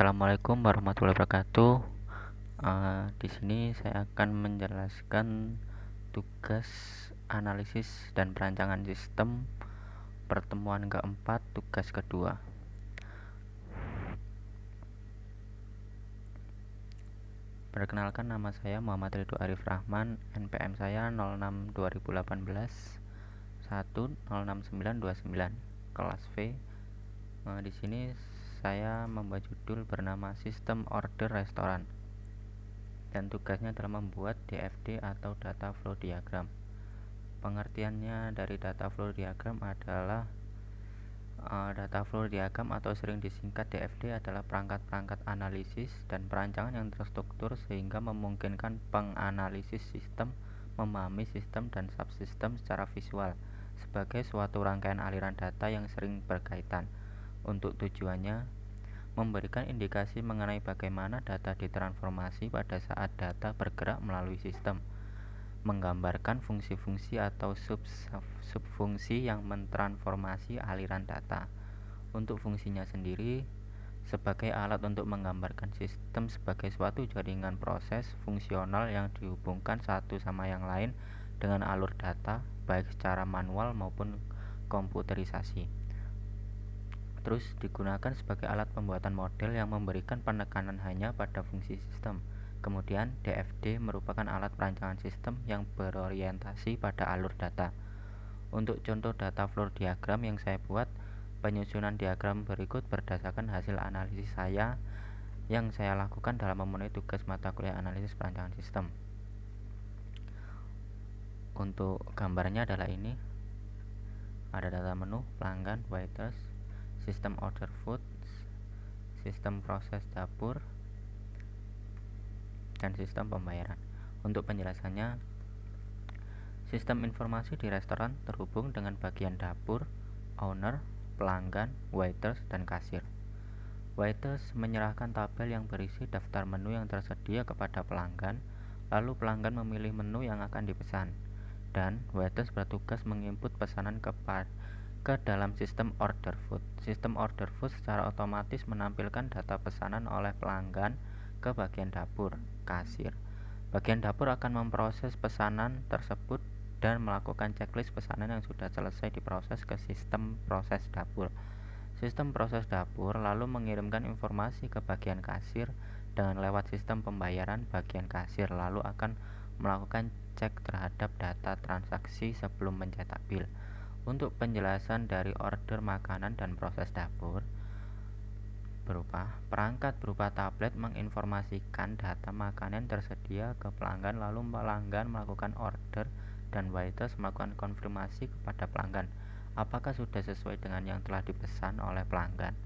Assalamualaikum warahmatullahi wabarakatuh. Di sini saya akan menjelaskan tugas analisis dan perancangan sistem pertemuan keempat, tugas kedua. Perkenalkan, nama saya Muhammad Ridho Arif Rahman, NPM saya 06 2018 106929, kelas V. Di sini saya membuat judul bernama Sistem Order Restoran, dan tugasnya adalah membuat DFD atau Data Flow Diagram. Pengertiannya dari Data Flow Diagram adalah Data Flow Diagram atau sering disingkat DFD adalah perangkat-perangkat analisis dan perancangan yang terstruktur sehingga memungkinkan penganalisis sistem memahami sistem dan subsistem secara visual sebagai suatu rangkaian aliran data yang sering berkaitan. Untuk tujuannya memberikan indikasi mengenai bagaimana data ditransformasi pada saat data bergerak melalui sistem, menggambarkan fungsi-fungsi atau subfungsi yang mentransformasi aliran data. Untuk fungsinya sendiri, sebagai alat untuk menggambarkan sistem sebagai suatu jaringan proses fungsional yang dihubungkan satu sama yang lain dengan alur data, baik secara manual maupun komputerisasi. Terus digunakan sebagai alat pembuatan model yang memberikan penekanan hanya pada fungsi sistem. Kemudian DFD merupakan alat perancangan sistem yang berorientasi pada alur data. Untuk contoh data flow diagram yang saya buat, penyusunan diagram berikut berdasarkan hasil analisis saya yang saya lakukan dalam memenuhi tugas mata kuliah analisis perancangan sistem. Untuk gambarnya adalah ini. Ada data menu, pelanggan, waiters, sistem order food, sistem proses dapur, dan sistem pembayaran. Untuk penjelasannya, sistem informasi di restoran terhubung dengan bagian dapur, owner, pelanggan, waiters, dan kasir. Waiters menyerahkan tabel yang berisi daftar menu yang tersedia kepada pelanggan, lalu pelanggan memilih menu yang akan dipesan, dan waiters bertugas menginput pesanan ke dalam sistem order food. Sistem order food secara otomatis menampilkan data pesanan oleh pelanggan ke bagian dapur, kasir. Bagian dapur akan memproses pesanan tersebut dan melakukan checklist pesanan yang sudah selesai diproses ke sistem proses dapur. Sistem proses dapur lalu mengirimkan informasi ke bagian kasir dengan lewat sistem pembayaran. Bagian kasir lalu akan melakukan cek terhadap data transaksi sebelum mencetak bil. Untuk penjelasan dari order makanan dan proses dapur, perangkat berupa tablet menginformasikan data makanan tersedia ke pelanggan, lalu pelanggan melakukan order dan waiters melakukan konfirmasi kepada pelanggan apakah sudah sesuai dengan yang telah dipesan oleh pelanggan.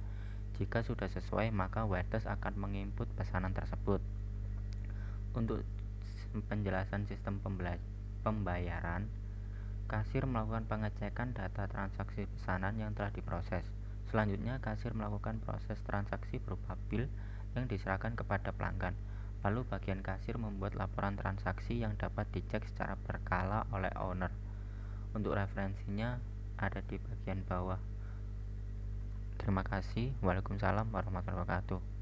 Jika sudah sesuai, maka waiters akan menginput pesanan tersebut. Untuk penjelasan sistem pembayaran, kasir melakukan pengecekan data transaksi pesanan yang telah diproses. Selanjutnya, kasir melakukan proses transaksi berupa bil yang diserahkan kepada pelanggan. Lalu bagian kasir membuat laporan transaksi yang dapat dicek secara berkala oleh owner. Untuk referensinya ada di bagian bawah. Terima kasih. Waalaikumsalam warahmatullahi wabarakatuh.